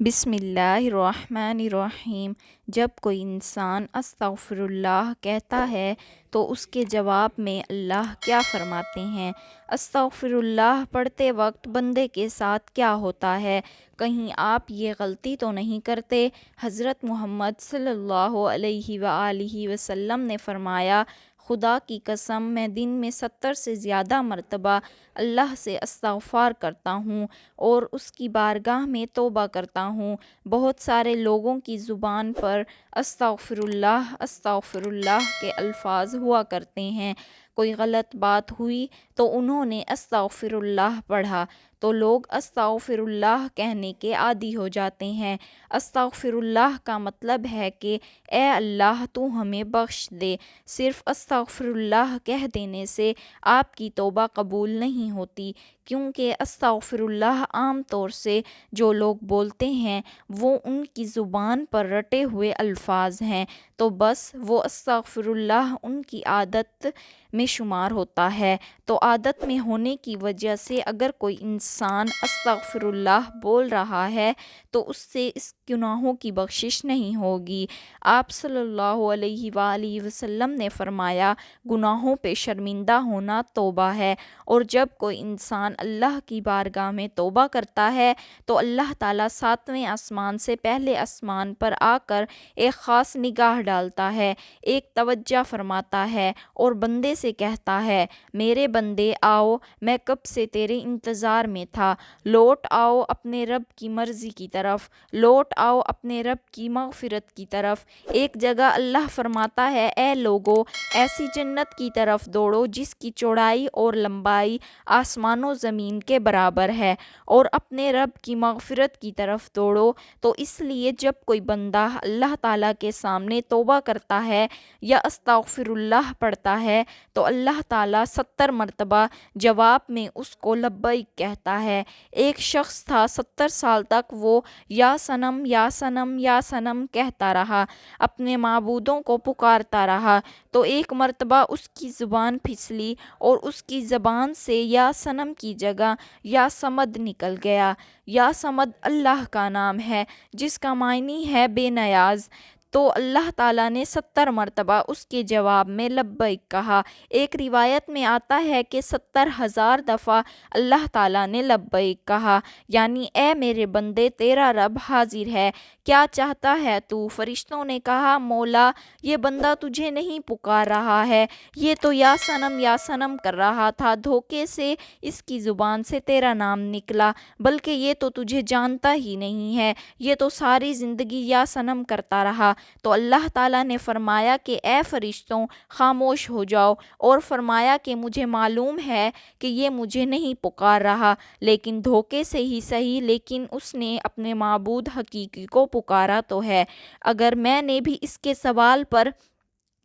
بسم اللہ الرحمن الرحیم۔ جب کوئی انسان استغفر اللہ کہتا ہے تو اس کے جواب میں اللہ کیا فرماتے ہیں؟ استغفر اللہ پڑھتے وقت بندے کے ساتھ کیا ہوتا ہے؟ کہیں آپ یہ غلطی تو نہیں کرتے؟ حضرت محمد صلی اللہ علیہ وآلہ وسلم نے فرمایا، خدا کی قسم میں دن میں 70 سے زیادہ مرتبہ اللہ سے استغفار کرتا ہوں اور اس کی بارگاہ میں توبہ کرتا ہوں۔ بہت سارے لوگوں کی زبان پر استغفر اللہ کے الفاظ ہوا کرتے ہیں۔ کوئی غلط بات ہوئی تو انہوں نے استغفر اللہ پڑھا تو لوگ استغفر اللہ کہنے کے عادی ہو جاتے ہیں۔ استغفر اللہ کا مطلب ہے کہ اے اللہ تو ہمیں بخش دے۔ صرف استغفر اللہ کہہ دینے سے آپ کی توبہ قبول نہیں ہوتی، کیونکہ استغفر اللہ عام طور سے جو لوگ بولتے ہیں وہ ان کی زبان پر رٹے ہوئے الفاظ ہیں، تو بس وہ استغفر اللہ ان کی عادت میں شمار ہوتا ہے۔ تو عادت میں ہونے کی وجہ سے اگر کوئی انسان استغفر اللہ بول رہا ہے تو اس سے اس گناہوں کی بخشش نہیں ہوگی۔ آپ صلی اللہ علیہ وآلہ وسلم نے فرمایا، گناہوں پہ شرمندہ ہونا توبہ ہے، اور جب کوئی انسان اللہ کی بارگاہ میں توبہ کرتا ہے تو اللہ تعالیٰ 7ویں آسمان سے پہلے آسمان پر آ کر ایک خاص نگاہ ڈالتا ہے، ایک توجہ فرماتا ہے اور بندے سے کہتا ہے، میرے بندے آؤ، میں کب سے تیرے انتظار میں تھا، لوٹ آؤ اپنے رب کی مرضی کی طرف، لوٹ آؤ اپنے رب کی مغفرت کی طرف۔ ایک جگہ اللہ فرماتا ہے، اے لوگو، ایسی جنت کی طرف دوڑو جس کی چوڑائی اور لمبائی آسمان و زمین کے برابر ہے، اور اپنے رب کی مغفرت کی طرف دوڑو۔ تو اس لیے جب کوئی بندہ اللہ تعالیٰ کے سامنے توبہ کرتا ہے یا استغفر اللہ پڑھتا ہے تو اللہ تعالیٰ 70 مرتبہ جواب میں اس کو لبیک کہتا ہے۔ ایک شخص تھا، 70 سال تک وہ یا صنم یا صنم یا صنم کہتا رہا، اپنے معبودوں کو پکارتا رہا، تو ایک مرتبہ اس کی زبان پھسلی اور اس کی زبان سے یا صنم کی جگہ یا صمد نکل گیا۔ یا صمد اللہ کا نام ہے جس کا معنی ہے بے نیاز۔ تو اللہ تعالیٰ نے 70 مرتبہ اس کے جواب میں لبیک کہا۔ ایک روایت میں آتا ہے کہ 70,000 دفعہ اللہ تعالیٰ نے لبیک کہا، یعنی اے میرے بندے، تیرا رب حاضر ہے، کیا چاہتا ہے تو؟ فرشتوں نے کہا، مولا، یہ بندہ تجھے نہیں پکار رہا ہے، یہ تو یا صنم کر رہا تھا، دھوکے سے اس کی زبان سے تیرا نام نکلا، بلکہ یہ تو تجھے جانتا ہی نہیں ہے، یہ تو ساری زندگی یا صنم کرتا رہا۔ تو اللہ تعالیٰ نے فرمایا کہ اے فرشتوں، خاموش ہو جاؤ، اور فرمایا کہ مجھے معلوم ہے کہ یہ مجھے نہیں پکار رہا، لیکن دھوکے سے ہی صحیح، لیکن اس نے اپنے معبود حقیقی کو پکارا تو ہے۔ اگر میں نے بھی اس کے سوال پر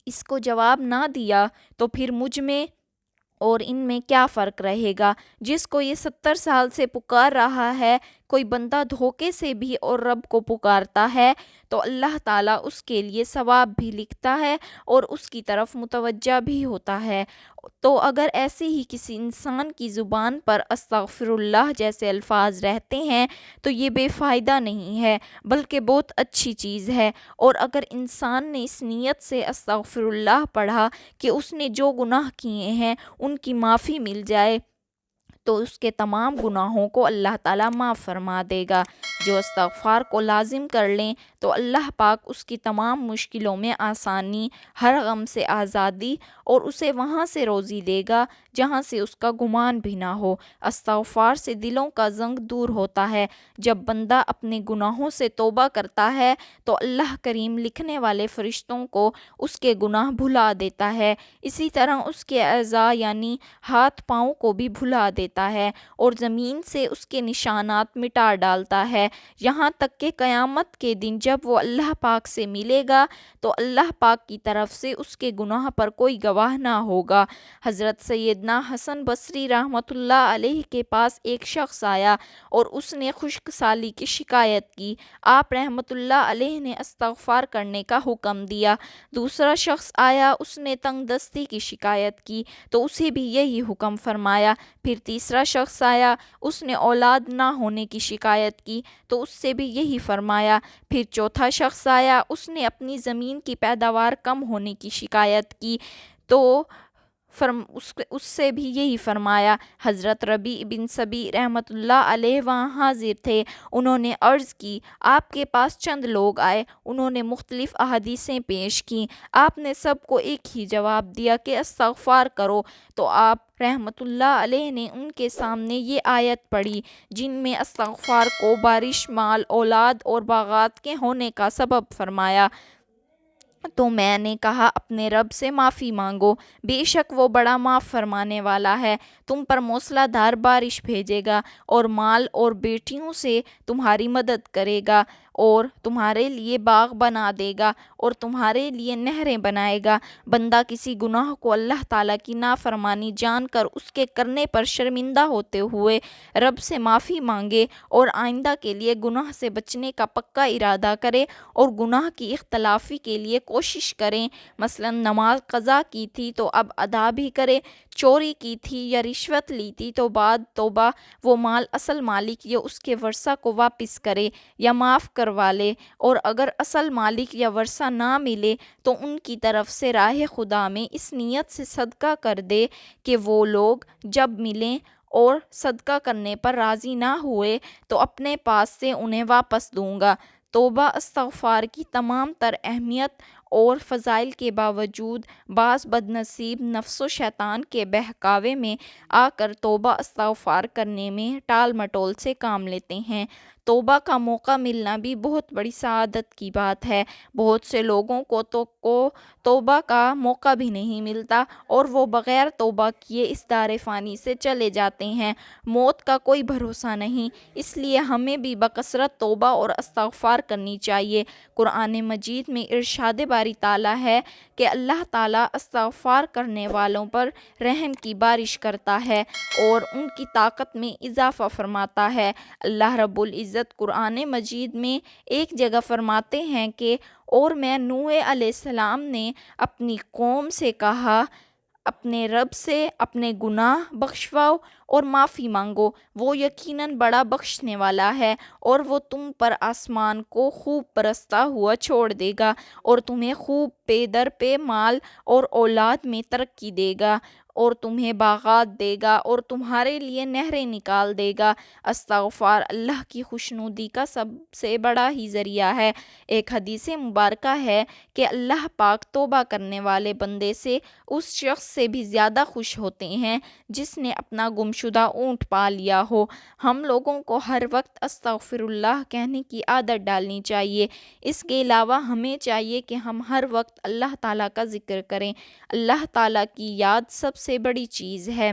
اس کو جواب نہ دیا تو پھر مجھ میں اور ان میں کیا فرق رہے گا؟ جس کو یہ 70 سال سے پکار رہا ہے، کوئی بندہ دھوکے سے بھی اور رب کو پکارتا ہے تو اللہ تعالیٰ اس کے لیے ثواب بھی لکھتا ہے اور اس کی طرف متوجہ بھی ہوتا ہے۔ تو اگر ایسے ہی کسی انسان کی زبان پر استغفر اللہ جیسے الفاظ رہتے ہیں تو یہ بے فائدہ نہیں ہے، بلکہ بہت اچھی چیز ہے۔ اور اگر انسان نے اس نیت سے استغفر اللہ پڑھا کہ اس نے جو گناہ کیے ہیں ان کی معافی مل جائے تو اس کے تمام گناہوں کو اللہ تعالیٰ معاف فرما دے گا۔ جو استغفار کو لازم کر لیں تو اللہ پاک اس کی تمام مشکلوں میں آسانی، ہر غم سے آزادی، اور اسے وہاں سے روزی دے گا جہاں سے اس کا گمان بھی نہ ہو۔ استغفار سے دلوں کا زنگ دور ہوتا ہے۔ جب بندہ اپنے گناہوں سے توبہ کرتا ہے تو اللہ کریم لکھنے والے فرشتوں کو اس کے گناہ بھلا دیتا ہے، اسی طرح اس کے اعضاء یعنی ہاتھ پاؤں کو بھی بھلا دیتا ہے، اور زمین سے اس کے نشانات مٹا ڈالتا ہے، یہاں تک کہ قیامت کے دن جب وہ اللہ پاک سے ملے گا تو اللہ پاک کی طرف سے اس کے گناہ پر کوئی گواہ نہ ہوگا۔ حضرت سیدنا حسن بصری رحمۃ اللہ علیہ کے پاس ایک شخص آیا اور اس نے خشک سالی کی شکایت کی۔ آپ رحمۃ اللہ علیہ نے استغفار کرنے کا حکم دیا۔ دوسرا شخص آیا، اس نے تنگ دستی کی شکایت کی تو اسے بھی یہی حکم فرمایا۔ پھر تیسرا شخص آیا، اس نے اولاد نہ ہونے کی شکایت کی تو اس سے بھی یہی فرمایا۔ پھر چوتھا شخص آیا، اس نے اپنی زمین کی پیداوار کم ہونے کی شکایت کی تو اس سے بھی یہی فرمایا۔ حضرت ربیع بن سبی رحمۃ اللہ علیہ وہاں حاضر تھے۔ انہوں نے عرض کی، آپ کے پاس چند لوگ آئے، انہوں نے مختلف احادیثیں پیش کیں، آپ نے سب کو ایک ہی جواب دیا کہ استغفار کرو، تو آپ رحمۃ اللہ علیہ نے ان کے سامنے یہ آیت پڑھی جن میں استغفار کو بارش، مال، اولاد اور باغات کے ہونے کا سبب فرمایا۔ تو میں نے کہا، اپنے رب سے معافی مانگو، بے شک وہ بڑا معاف فرمانے والا ہے، تم پر موسلا دھار بارش بھیجے گا اور مال اور بیٹیوں سے تمہاری مدد کرے گا اور تمہارے لیے باغ بنا دے گا اور تمہارے لیے نہریں بنائے گا۔ بندہ کسی گناہ کو اللہ تعالیٰ کی نافرمانی جان کر اس کے کرنے پر شرمندہ ہوتے ہوئے رب سے معافی مانگے اور آئندہ کے لیے گناہ سے بچنے کا پکا ارادہ کرے اور گناہ کی اختلافی کے لیے کوشش کریں، مثلا نماز قضا کی تھی تو اب ادا بھی کرے، چوری کی تھی یا رشوت لی تھی تو بعد توبہ وہ مال اصل مالک یا اس کے ورثہ کو واپس کرے یا معاف کروا لے، اور اگر اصل مالک یا ورثہ نہ ملے تو ان کی طرف سے راہ خدا میں اس نیت سے صدقہ کر دے کہ وہ لوگ جب ملیں اور صدقہ کرنے پر راضی نہ ہوئے تو اپنے پاس سے انہیں واپس دوں گا۔ توبہ استغفار کی تمام تر اہمیت اور فضائل کے باوجود بعض بدنصیب نفس و شیطان کے بہکاوے میں آ کر توبہ استغفار کرنے میں ٹال مٹول سے کام لیتے ہیں۔ توبہ کا موقع ملنا بھی بہت بڑی سعادت کی بات ہے۔ بہت سے لوگوں کو توبہ کا موقع بھی نہیں ملتا اور وہ بغیر توبہ کیے اس دار فانی سے چلے جاتے ہیں۔ موت کا کوئی بھروسہ نہیں، اس لیے ہمیں بھی بکثرت توبہ اور استغفار کرنی چاہیے۔ قرآن مجید میں ارشاد باری تعالیٰ ہے کہ اللہ تعالیٰ استغفار کرنے والوں پر رحم کی بارش کرتا ہے اور ان کی طاقت میں اضافہ فرماتا ہے۔ اللہ رب العزت قرآن مجید میں ایک جگہ فرماتے ہیں کہ اور میں نوح علیہ السلام نے اپنی قوم سے کہا، اپنے رب سے اپنے گناہ بخشواؤ اور معافی مانگو، وہ یقیناً بڑا بخشنے والا ہے اور وہ تم پر آسمان کو خوب برستا ہوا چھوڑ دے گا اور تمہیں خوب پے در پے مال اور اولاد میں ترقی دے گا اور تمہیں باغات دے گا اور تمہارے لیے نہریں نکال دے گا۔ استغفار اللہ کی خوشنودی کا سب سے بڑا ہی ذریعہ ہے۔ ایک حدیث مبارکہ ہے کہ اللہ پاک توبہ کرنے والے بندے سے اس شخص سے بھی زیادہ خوش ہوتے ہیں جس نے اپنا گمشدہ اونٹ پا لیا ہو۔ ہم لوگوں کو ہر وقت استغفر اللہ کہنے کی عادت ڈالنی چاہیے۔ اس کے علاوہ ہمیں چاہیے کہ ہم ہر وقت اللہ تعالیٰ کا ذکر کریں۔ اللہ تعالیٰ کی یاد سب سے بڑی چیز ہے۔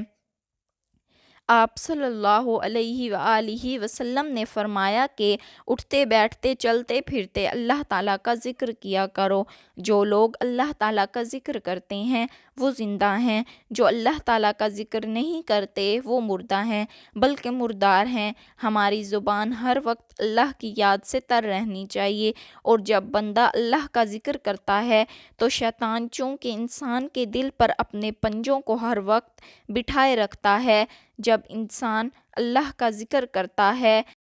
آپ صلی اللہ علیہ وآلہ وسلم نے فرمایا کہ اٹھتے بیٹھتے چلتے پھرتے اللہ تعالیٰ کا ذکر کیا کرو۔ جو لوگ اللہ تعالیٰ کا ذکر کرتے ہیں وہ زندہ ہیں، جو اللہ تعالیٰ کا ذکر نہیں کرتے وہ مردہ ہیں بلکہ مردار ہیں۔ ہماری زبان ہر وقت اللہ کی یاد سے تر رہنی چاہیے، اور جب بندہ اللہ کا ذکر کرتا ہے تو شیطان چونکہ انسان کے دل پر اپنے پنجوں کو ہر وقت بٹھائے رکھتا ہے، جب انسان اللہ کا ذکر کرتا ہے